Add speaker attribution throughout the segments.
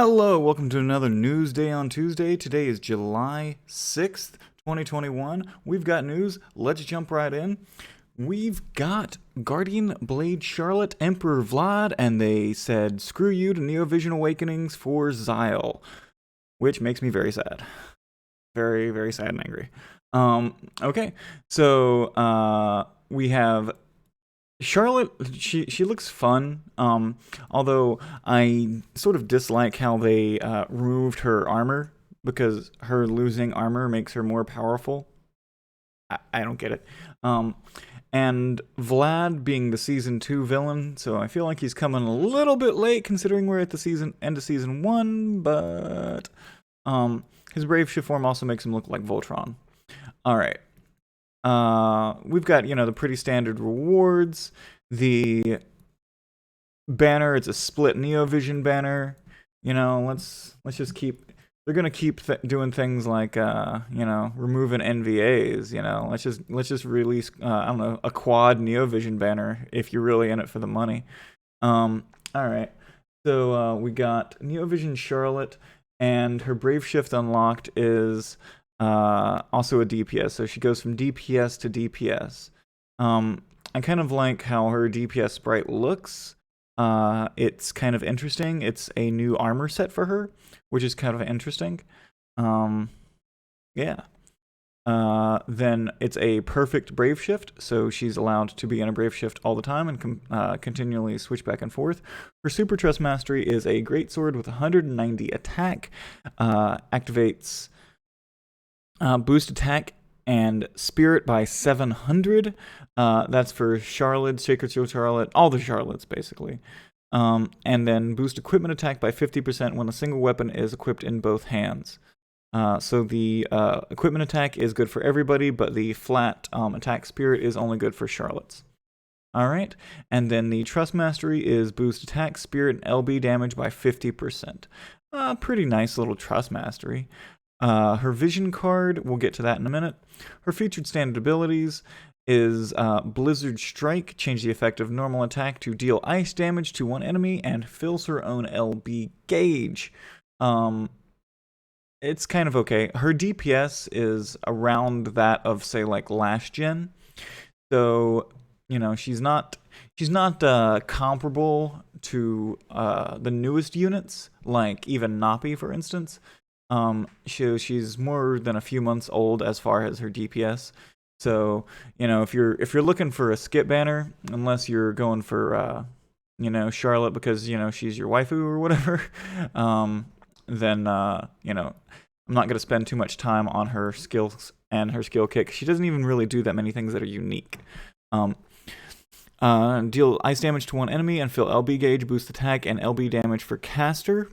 Speaker 1: Hello, welcome to another news day on Tuesday. Today is July 6th, 2021. We've got news. Let's jump right in. We've got Guardian Blade Charlotte, Emperor Vlad, and they said, screw you to Neovision Awakenings for Zile, which makes me very sad. Very, very sad and angry. Okay, so we have Charlotte. She looks fun. Although I sort of dislike how they removed her armor because her losing armor makes her more powerful. I don't get it. And Vlad being the season 2 villain, so I feel like he's coming a little bit late considering we're at the end of season 1. But his brave shift form also makes him look like Voltron. All right. We've got, the pretty standard rewards. The banner, it's a split Neovision banner. Let's just keep. They're gonna keep doing things like, removing NVAs. Let's just release, I don't know, a quad Neovision banner if you're really in it for the money. All right. So we got Neovision Charlotte, and her brave shift unlocked is also a DPS, so she goes from DPS to DPS. I kind of like how her DPS sprite looks. It's kind of interesting. It's a new armor set for her, which is kind of interesting. Yeah. Then it's a perfect brave shift, so she's allowed to be in a brave shift all the time and continually switch back and forth. Her super trust mastery is a great sword with 190 attack, activates boost attack and spirit by 700. That's for Charlotte, Sacred Seal Charlotte, all the Charlottes basically. And then boost equipment attack by 50% when a single weapon is equipped in both hands. So the equipment attack is good for everybody, but the flat attack spirit is only good for Charlotte's. Alright, and then the trust mastery is boost attack, spirit, and LB damage by 50%. Pretty nice little trust mastery. Her vision card, we'll get to that in a minute. Her featured standard abilities is Blizzard Strike, change the effect of normal attack to deal ice damage to one enemy, and fills her own LB gauge. It's kind of okay. Her DPS is around that of, say, like last gen. So, she's not comparable to the newest units, like even Napi, for instance. She's more than a few months old as far as her DPS. So, if you're looking for a skip banner, unless you're going for Charlotte because she's your waifu or whatever, then I'm not gonna spend too much time on her skills and her skill kick. She doesn't even really do that many things that are unique. Deal ice damage to one enemy and fill LB gauge, boost attack, and LB damage for caster.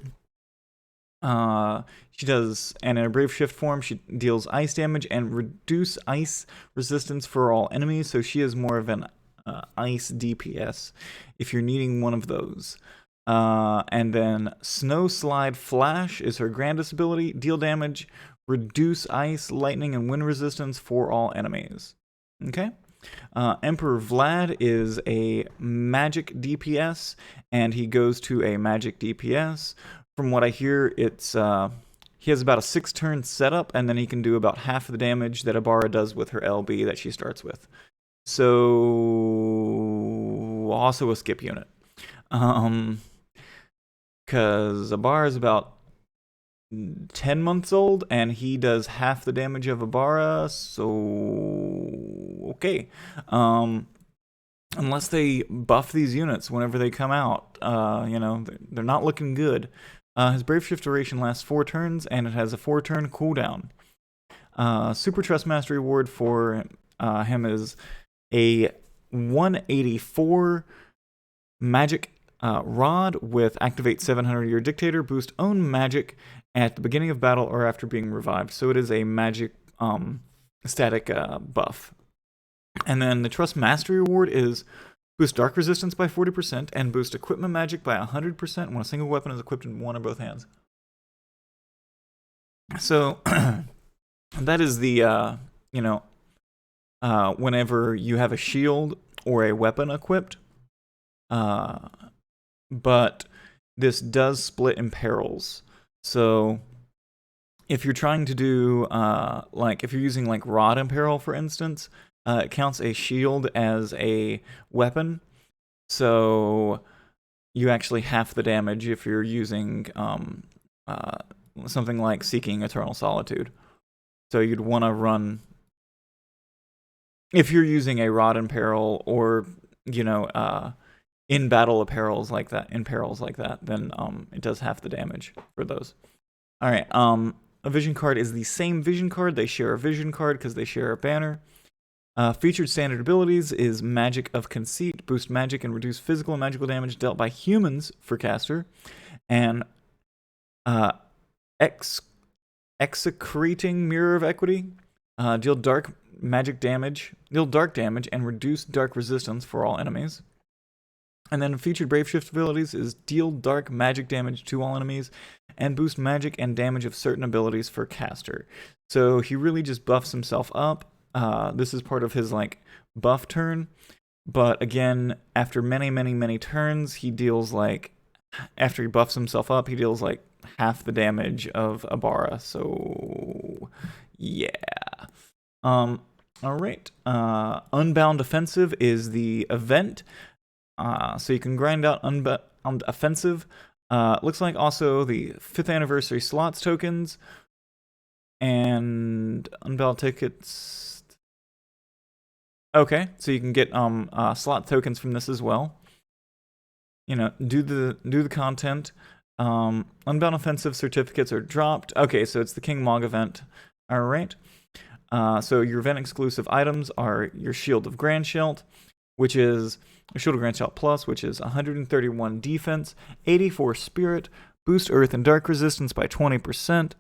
Speaker 1: She does, and in a brave shift form, she deals ice damage and reduce ice resistance for all enemies. So she is more of an ice DPS if you're needing one of those. And then Snow Slide Flash is her grandest ability. Deal damage, reduce ice, lightning, and wind resistance for all enemies. Okay. Emperor Vlad is a magic DPS, and he goes to a magic DPS. From what I hear, it's he has about a 6-turn setup, and then he can do about half of the damage that Ibarra does with her LB that she starts with. So, also a skip unit. Because Ibarra is about 10 months old, and he does half the damage of Ibarra, so okay. Unless they buff these units whenever they come out, they're not looking good. His brave shift duration lasts 4 turns, and it has a 4-turn cooldown. Super trust mastery award for him is a 184 magic rod with activate 700-year dictator, boost own magic at the beginning of battle or after being revived. So it is a magic static buff. And then the trust mastery award is boost dark resistance by 40% and boost equipment magic by 100% when a single weapon is equipped in one or both hands. So that is the whenever you have a shield or a weapon equipped. But this does split in perils. So if you're trying to do, like, if you're using, like, Rod Imperil, for instance, it counts a shield as a weapon. So you actually half the damage if you're using something like Seeking Eternal Solitude. So you'd want to run, if you're using a Rod Imperil or, you know, in battle apparels like that, in perils like that, then it does half the damage for those. All right. A vision card is the same vision card. They share a vision card because they share a banner. Featured standard abilities is Magic of Conceit, boost magic and reduce physical and magical damage dealt by humans for caster, and Execrating Mirror of Equity, deal dark damage and reduce dark resistance for all enemies. And then featured Brave Shift abilities is deal dark magic damage to all enemies and boost magic and damage of certain abilities for caster. So he really just buffs himself up. This is part of his, like, buff turn. But again, after many turns, he deals, like, after he buffs himself up, he deals, like, half the damage of Abara. So, yeah. All right. Unbound Offensive is the event. So you can grind out Unbound Offensive. Looks like also the 5th anniversary slots tokens and Unbound tickets. Okay, so you can get slot tokens from this as well. You know, do the content. Unbound Offensive certificates are dropped. Okay, so it's the King Mog event. All right. So your event exclusive items are your Shield of Grandshelt, which is a Shield of Grandshelt Plus, which is 131 defense, 84 spirit, boost earth and dark resistance by 20%,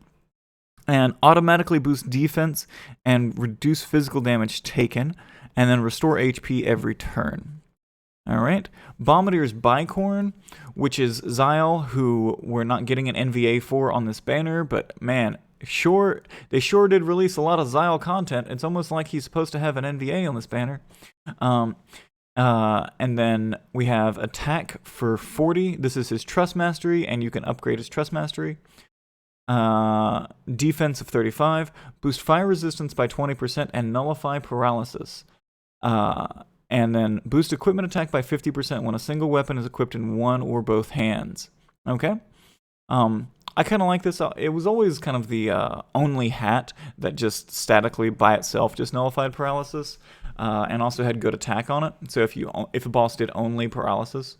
Speaker 1: and automatically boost defense and reduce physical damage taken, and then restore HP every turn. All right. Bombadier's Bicorn, which is Zile, who we're not getting an NVA for on this banner, but man, they sure did release a lot of Zile content. It's almost like he's supposed to have an NVA on this banner. And then we have attack for 40. This is his Trust Mastery, and you can upgrade his Trust Mastery. Defense of 35, boost fire resistance by 20%, and nullify paralysis. And then boost equipment attack by 50% when a single weapon is equipped in one or both hands. Okay? I kind of like this. It was always kind of the only hat that just statically by itself just nullified paralysis, and also had good attack on it. So if a boss did only paralysis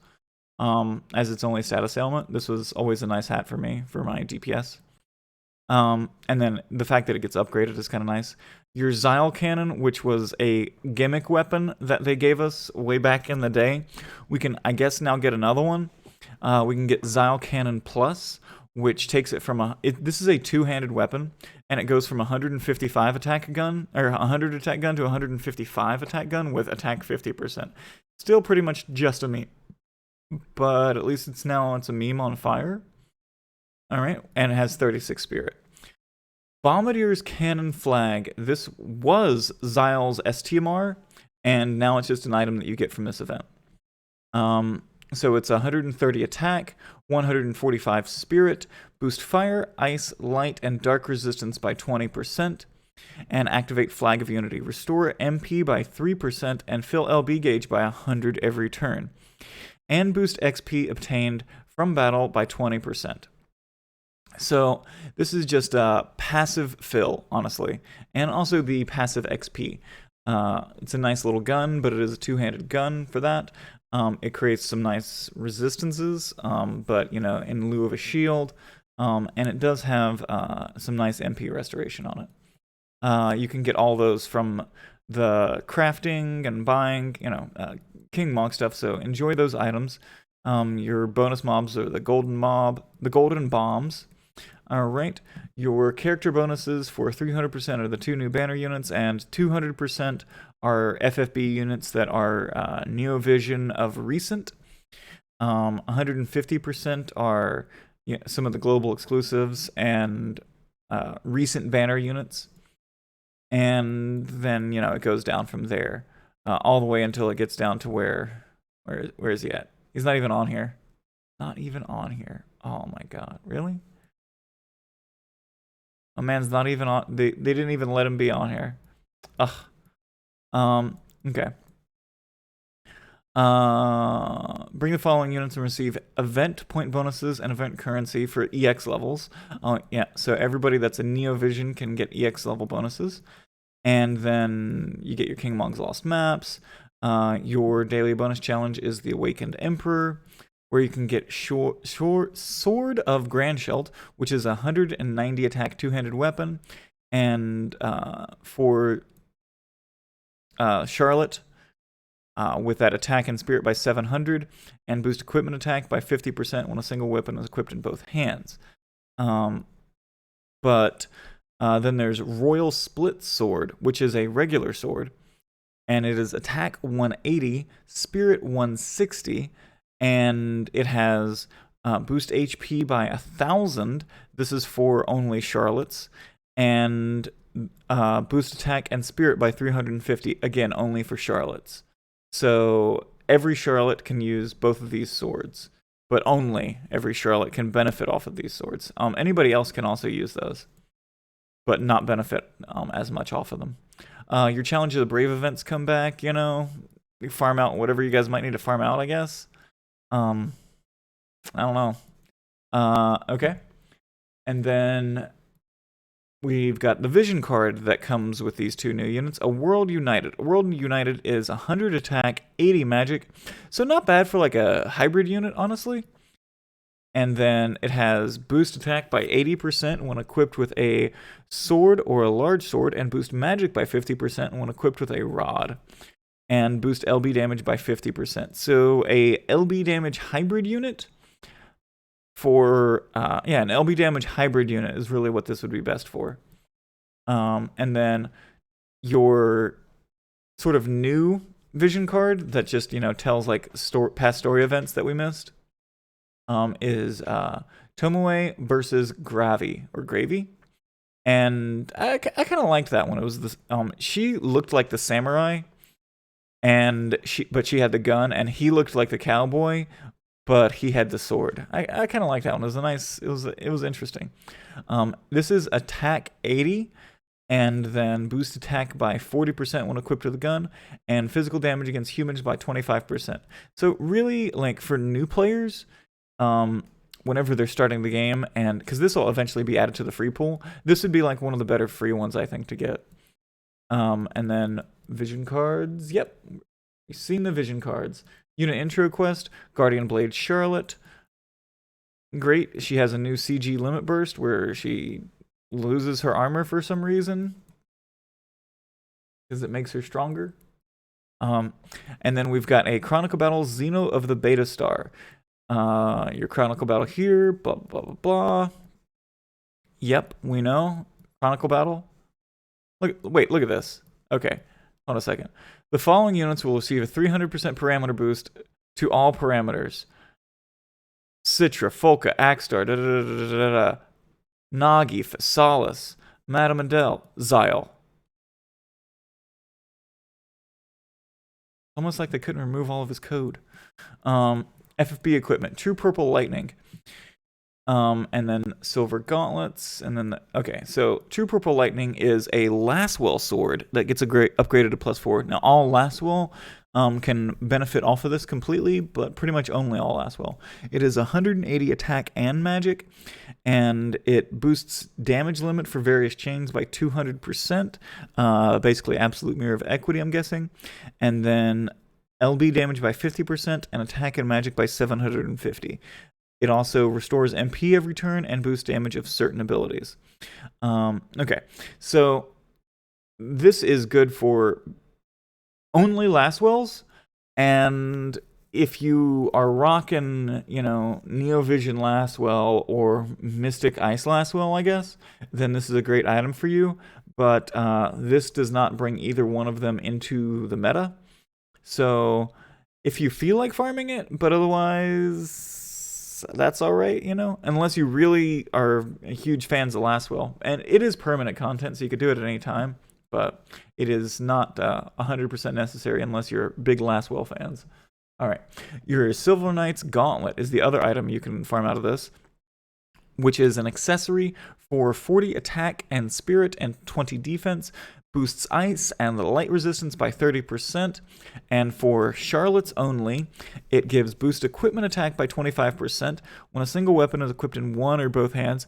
Speaker 1: as its only status ailment, this was always a nice hat for me for my DPS. And then the fact that it gets upgraded is kind of nice. Your Zile Cannon, which was a gimmick weapon that they gave us way back in the day, we can, I guess, now get another one. We can get Zile Cannon Plus, which takes it from this is a two-handed weapon, and it goes from 155 attack gun, or 100 attack gun to 155 attack gun with attack 50%. Still pretty much just a meme, but at least it's a meme on fire. All right, and it has 36 spirit. Bombadier's Cannon Flag. This was Zile's STMR, and now it's just an item that you get from this event. So it's 130 attack, 145 spirit, boost fire, ice, light, and dark resistance by 20%, and activate Flag of Unity. Restore MP by 3% and fill LB gauge by 100 every turn. And boost XP obtained from battle by 20%. So this is just a passive fill, honestly, and also the passive XP. It's a nice little gun, but it is a two-handed gun for that. It creates some nice resistances, but, you know, in lieu of a shield, and it does have some nice MP restoration on it. You can get all those from the crafting and buying, you know, King Mog stuff, so enjoy those items. Your bonus mobs are the golden bombs. All right, your character bonuses for 300% are the 2 new banner units, and 200% are FFBE units that are Neovision of recent. 150% are some of the global exclusives and recent banner units. And then, you know, it goes down from there all the way until it gets down to where is he at? He's not even on here. Not even on here. Oh my god, really? A man's not even on. They didn't even let him be on here. Ugh. Okay. Bring the following units and receive event point bonuses and event currency for EX levels. Yeah, so everybody that's a Neovision can get EX level bonuses. And then you get your King Mog's Lost Maps. Your daily bonus challenge is the Awakened Emperor, where you can get Sword of Grandshelt, which is a 190 attack two-handed weapon. And for Charlotte, with that attack and spirit by 700, and boost equipment attack by 50% when a single weapon is equipped in both hands. But then there's Royal Split Sword, which is a regular sword, and it is attack 180, spirit 160, and it has boost HP by 1,000. This is for only Charlotte's, and boost attack and spirit by 350, again only for Charlotte's. So every Charlotte can use both of these swords, but only every Charlotte can benefit off of these swords. Anybody else can also use those, but not benefit as much off of them. Your Challenge of the Brave events come back, you know. You farm out whatever you guys might need to farm out, I guess. I don't know. Okay. And then we've got the Vision card that comes with these two new units. A World United. A World United is 100 attack, 80 magic. So not bad for like a hybrid unit, honestly. And then it has boost attack by 80% when equipped with a sword or a large sword, and boost magic by 50% when equipped with a rod, and boost LB damage by 50%. So a LB damage hybrid unit for, an LB damage hybrid unit is really what this would be best for. And then your sort of new Vision card that just, tells like past story events that we missed. Is Tomoe versus Gravy. And I kind of liked that one. It was this, she looked like the samurai, but she had the gun, and he looked like the cowboy, but he had the sword. I kind of liked that one. It was interesting. This is attack 80, and then boost attack by 40% when equipped with a gun, and physical damage against humans by 25%. So really, like, for new players, whenever they're starting the game, and because this will eventually be added to the free pool, this would be like one of the better free ones, I think, to get. And then Vision cards. Yep, you've seen the Vision cards. Unit intro quest: Guardian Blade Charlotte. Great. She has a new CG limit burst where she loses her armor for some reason, because it makes her stronger. And then we've got a Chronicle Battle Xeno of the Beta Star. Your Chronicle Battle here, blah, blah, blah, blah. Yep, we know. Chronicle Battle. Look at this. Okay, hold on a second. The following units will receive a 300% parameter boost to all parameters. Citra, Folka, Axstar, Nagi, Phasalis, Madame Adele, Zile. Almost like they couldn't remove all of his code. FFBE equipment, True Purple Lightning, and then Silver Gauntlets, and then so True Purple Lightning is a Laswell sword that gets upgraded to +4. Now all Laswell can benefit off of this completely, but pretty much only all Laswell. It is 180 attack and magic, and it boosts damage limit for various chains by 200%, basically absolute mirror of equity, I'm guessing, and then LB damage by 50% and attack and magic by 750. It also restores MP every turn and boosts damage of certain abilities. Okay, so this is good for only Laswells, and if you are rocking, Neovision Laswell or Mystic Ice Laswell, I guess, then this is a great item for you, but this does not bring either one of them into the meta. So if you feel like farming it, but otherwise that's all right, unless you really are huge fans of Laswell. And it is permanent content, so you could do it at any time, but it is not 100% necessary unless you're big Laswell fans. All right. Your Silver Knight's Gauntlet is the other item you can farm out of this, which is an accessory for 40 attack and spirit and 20 defense, boosts ice and light resistance by 30%, and for Charlotte's only, it gives boost equipment attack by 25% when a single weapon is equipped in one or both hands,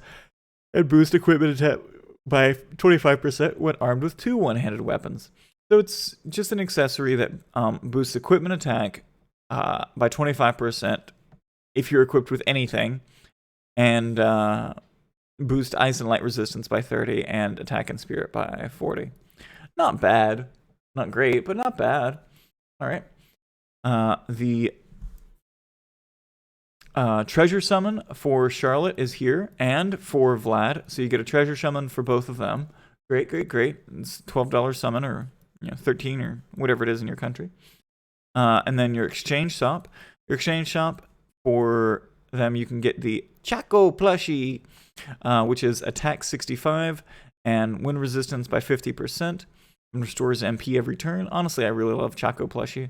Speaker 1: and boost equipment attack by 25% when armed with two one-handed weapons. So it's just an accessory that boosts equipment attack by 25% if you're equipped with anything, and boost ice and light resistance by 30 and attack and spirit by 40. Not bad. Not great, but not bad. All right. The treasure summon for Charlotte is here, and for Vlad. So you get a treasure summon for both of them. Great, great, great. It's $12 summon, or 13 or whatever it is in your country. And then your exchange shop. Your exchange shop, for them you can get the Chaco plushie, which is attack 65 and win resistance by 50%. And restores MP every turn. Honestly, I really love Chaco plushie.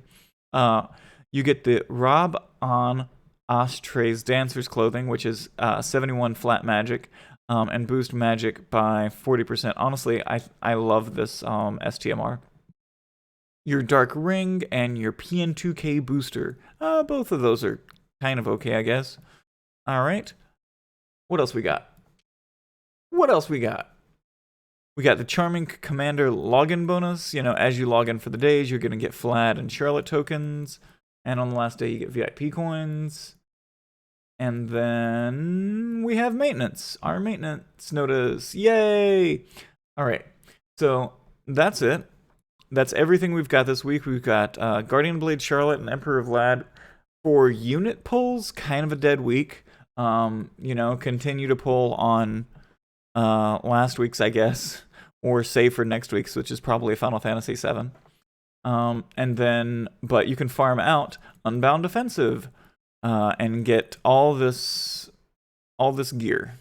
Speaker 1: You get the Rob on Ashtray's Dancer's Clothing, which is 71 flat magic, and boost magic by 40%. Honestly, I love this STMR. Your Dark Ring and your PN2K booster. Both of those are kind of okay, I guess. All right. What else we got? What else we got? We got the Charming Commander login bonus. As you log in for the days, you're going to get Vlad and Charlotte tokens. And on the last day, you get VIP coins. And then we have maintenance. Our maintenance notice. Yay! All right. So that's it. That's everything we've got this week. We've got Guardian Blade Charlotte and Emperor Vlad. For unit pulls, kind of a dead week. Continue to pull on last week's, I guess. Or save for next week's, which is probably Final Fantasy VII. But you can farm out Unbound Defensive and get all this gear.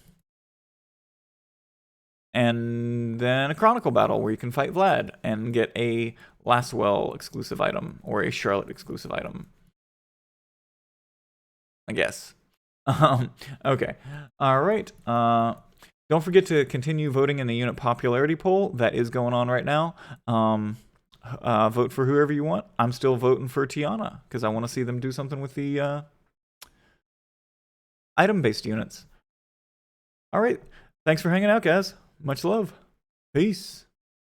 Speaker 1: And then a Chronicle Battle where you can fight Vlad and get a Lastwell exclusive item or a Charlotte exclusive item, I guess. Okay. All right. Don't forget to continue voting in the unit popularity poll that is going on right now. Vote for whoever you want. I'm still voting for Tiana because I want to see them do something with the item-based units. All right. Thanks for hanging out, guys. Much love. Peace.